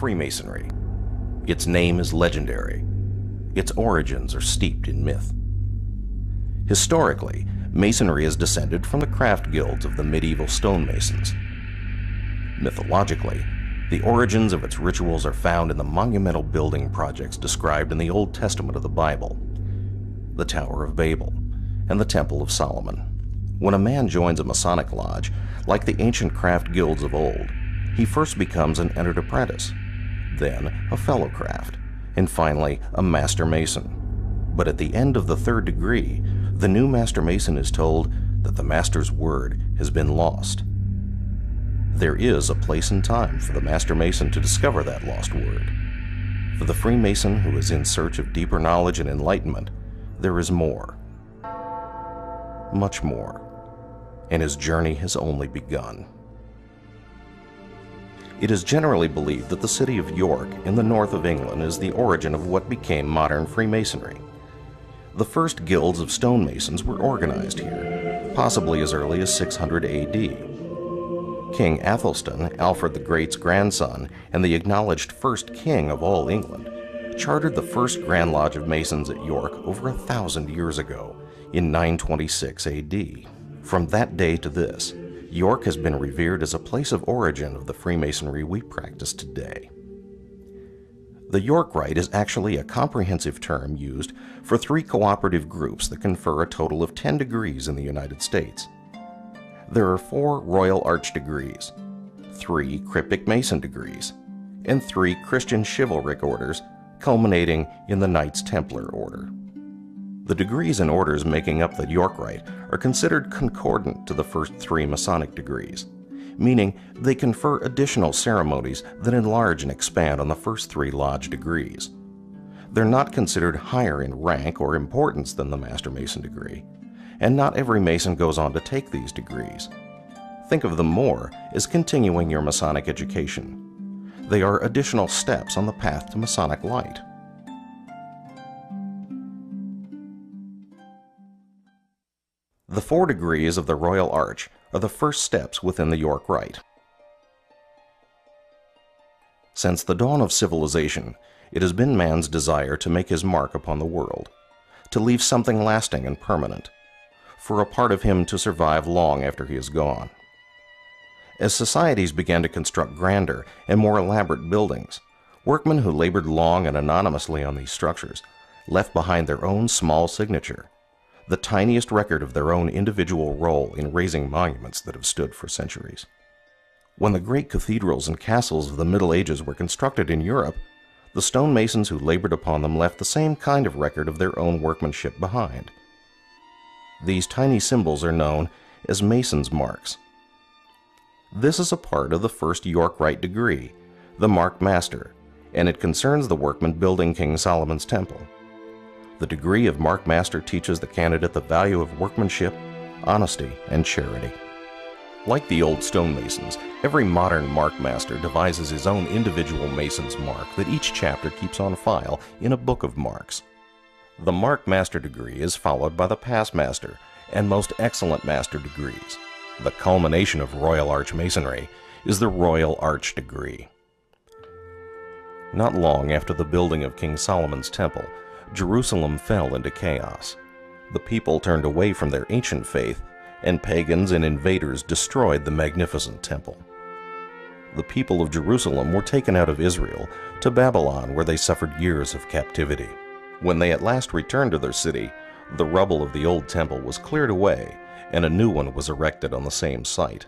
Freemasonry. Its name is legendary. Its origins are steeped in myth. Historically, Masonry is descended from the craft guilds of the medieval stonemasons. Mythologically, the origins of its rituals are found in the monumental building projects described in the Old Testament of the Bible, the Tower of Babel, and the Temple of Solomon. When a man joins a Masonic lodge, like the ancient craft guilds of old, he first becomes an entered apprentice, then a fellow craft, and finally a master mason. But at the end of the third degree, the new master mason is told that the master's word has been lost. There is a place and time for the master mason to discover that lost word. For the Freemason who is in search of deeper knowledge and enlightenment, there is more, much more, and his journey has only begun. It is generally believed that the city of York in the north of England is the origin of what became modern Freemasonry. The first guilds of stonemasons were organized here, possibly as early as 600 AD. King Athelstan, Alfred the Great's grandson and the acknowledged first king of all England, chartered the first Grand Lodge of Masons at York over 1,000 years ago, in 926 AD. From that day to this, York has been revered as a place of origin of the Freemasonry we practice today. The York Rite is actually a comprehensive term used for 3 cooperative groups that confer a total of 10 degrees in the United States. There are 4 Royal Arch degrees, 3 Cryptic Mason degrees, and 3 Christian chivalric orders, culminating in the Knights Templar order. The degrees and orders making up the York Rite are considered concordant to the first 3 Masonic degrees, meaning they confer additional ceremonies that enlarge and expand on the first 3 lodge degrees. They're not considered higher in rank or importance than the Master Mason degree, and not every Mason goes on to take these degrees. Think of them more as continuing your Masonic education. They are additional steps on the path to Masonic light. The 4 degrees of the Royal Arch are the first steps within the York Rite. Since the dawn of civilization, it has been man's desire to make his mark upon the world, to leave something lasting and permanent, for a part of him to survive long after he is gone. As societies began to construct grander and more elaborate buildings, workmen who labored long and anonymously on these structures left behind their own small signature, the tiniest record of their own individual role in raising monuments that have stood for centuries. When the great cathedrals and castles of the Middle Ages were constructed in Europe, the stonemasons who labored upon them left the same kind of record of their own workmanship behind. These tiny symbols are known as Mason's marks. This is a part of the first York Rite degree, the Mark Master, and it concerns the workmen building King Solomon's temple. The degree of Mark Master teaches the candidate the value of workmanship, honesty, and charity. Like the old stonemasons, every modern Mark Master devises his own individual Mason's mark that each chapter keeps on file in a book of marks. The Mark Master degree is followed by the Past Master and Most Excellent Master degrees. The culmination of Royal Arch Masonry is the Royal Arch degree. Not long after the building of King Solomon's temple, Jerusalem fell into chaos. The people turned away from their ancient faith, and pagans and invaders destroyed the magnificent temple. The people of Jerusalem were taken out of Israel to Babylon, where they suffered years of captivity. When they at last returned to their city, the rubble of the old temple was cleared away, and a new one was erected on the same site.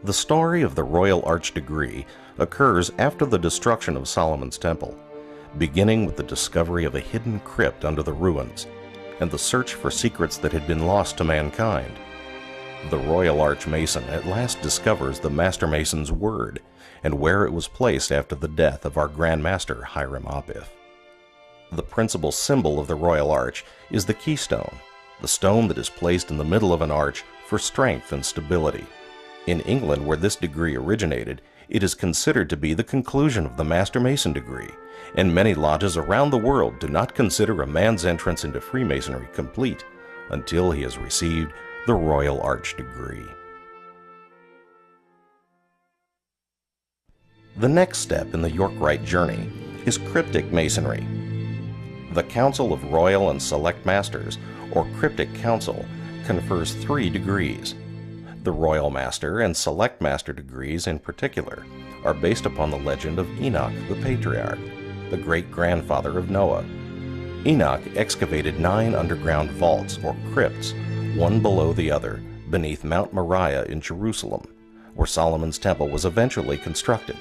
The story of the Royal Arch degree occurs after the destruction of Solomon's temple, beginning with the discovery of a hidden crypt under the ruins, and the search for secrets that had been lost to mankind. The Royal Arch Mason at last discovers the Master Mason's word, and where it was placed after the death of our Grand Master Hiram Abiff. The principal symbol of the Royal Arch is the keystone, the stone that is placed in the middle of an arch for strength and stability. In England, where this degree originated, it is considered to be the conclusion of the Master Mason degree, and many lodges around the world do not consider a man's entrance into Freemasonry complete until he has received the Royal Arch degree. The next step in the York Rite journey is Cryptic Masonry. The Council of Royal and Select Masters, or Cryptic Council, confers 3 degrees. The Royal Master and Select Master degrees in particular are based upon the legend of Enoch the Patriarch, the great-grandfather of Noah. Enoch excavated 9 underground vaults, or crypts, one below the other, beneath Mount Moriah in Jerusalem, where Solomon's temple was eventually constructed.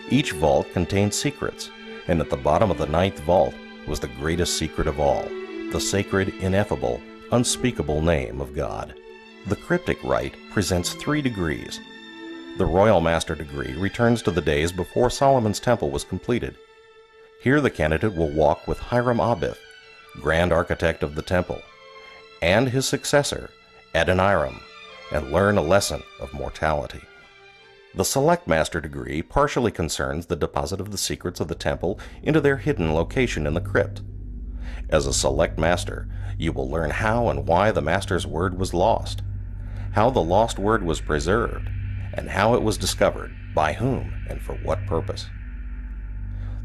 Each vault contained secrets, and at the bottom of the 9th vault was the greatest secret of all, the sacred, ineffable, unspeakable name of God. The Cryptic Rite presents 3 degrees. The Royal Master degree returns to the days before Solomon's temple was completed. Here the candidate will walk with Hiram Abith, Grand Architect of the temple, and his successor, Adoniram, and learn a lesson of mortality. The Select Master degree partially concerns the deposit of the secrets of the temple into their hidden location in the crypt. As a Select Master, you will learn how and why the Master's word was lost, how the lost word was preserved, and how it was discovered, by whom, and for what purpose.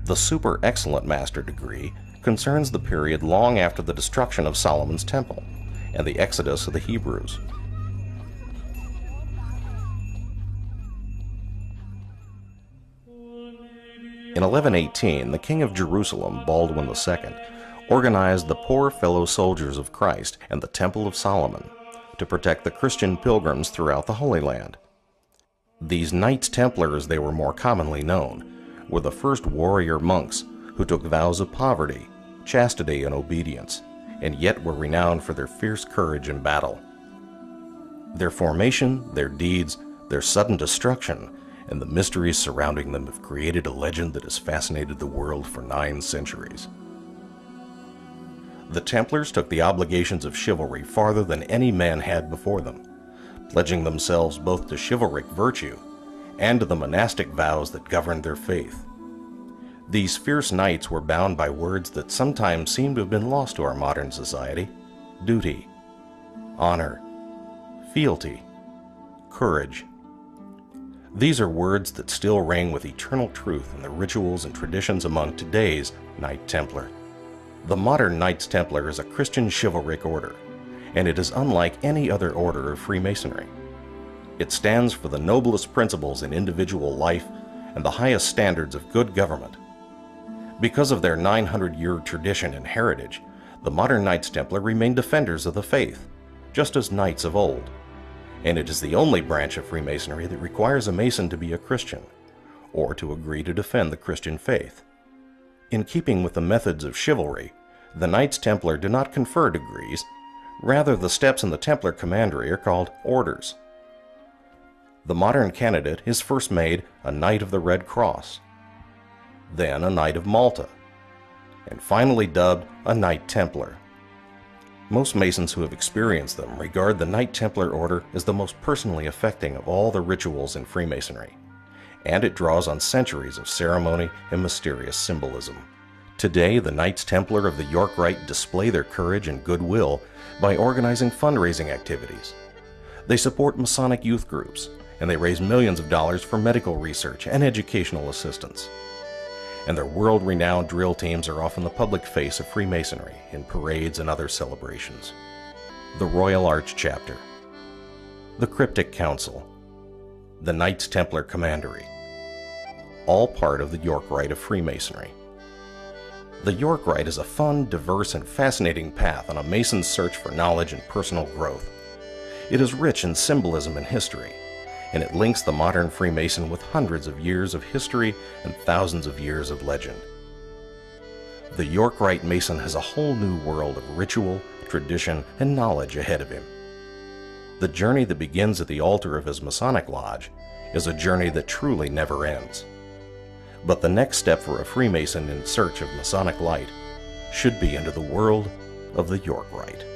The Super Excellent Master degree concerns the period long after the destruction of Solomon's temple and the exodus of the Hebrews. In 1118, the King of Jerusalem, Baldwin II, organized the Poor Fellow Soldiers of Christ and the Temple of Solomon to protect the Christian pilgrims throughout the Holy Land. These Knights Templar, as they were more commonly known, were the first warrior monks who took vows of poverty, chastity, and obedience, and yet were renowned for their fierce courage in battle. Their formation, their deeds, their sudden destruction, and the mysteries surrounding them have created a legend that has fascinated the world for 9 centuries. The Templars took the obligations of chivalry farther than any man had before them, pledging themselves both to chivalric virtue and to the monastic vows that governed their faith. These fierce knights were bound by words that sometimes seem to have been lost to our modern society: duty, honor, fealty, courage. These are words that still ring with eternal truth in the rituals and traditions among today's Knight Templar. The modern Knights Templar is a Christian chivalric order, and it is unlike any other order of Freemasonry. It stands for the noblest principles in individual life and the highest standards of good government. Because of their 900-year tradition and heritage, the modern Knights Templar remain defenders of the faith, just as knights of old. And it is the only branch of Freemasonry that requires a Mason to be a Christian, or to agree to defend the Christian faith. In keeping with the methods of chivalry, the Knights Templar do not confer degrees. Rather, the steps in the Templar commandery are called orders. The modern candidate is first made a Knight of the Red Cross, then a Knight of Malta, and finally dubbed a Knight Templar. Most Masons who have experienced them regard the Knight Templar order as the most personally affecting of all the rituals in Freemasonry, and it draws on centuries of ceremony and mysterious symbolism. Today, the Knights Templar of the York Rite display their courage and goodwill by organizing fundraising activities. They support Masonic youth groups, and they raise millions of dollars for medical research and educational assistance. And their world-renowned drill teams are often the public face of Freemasonry in parades and other celebrations. The Royal Arch Chapter, the Cryptic Council, the Knights Templar Commandery, all part of the York Rite of Freemasonry. The York Rite is a fun, diverse, and fascinating path on a Mason's search for knowledge and personal growth. It is rich in symbolism and history, and it links the modern Freemason with hundreds of years of history and thousands of years of legend. The York Rite Mason has a whole new world of ritual, tradition, and knowledge ahead of him. The journey that begins at the altar of his Masonic lodge is a journey that truly never ends. But the next step for a Freemason in search of Masonic light should be into the world of the York Rite.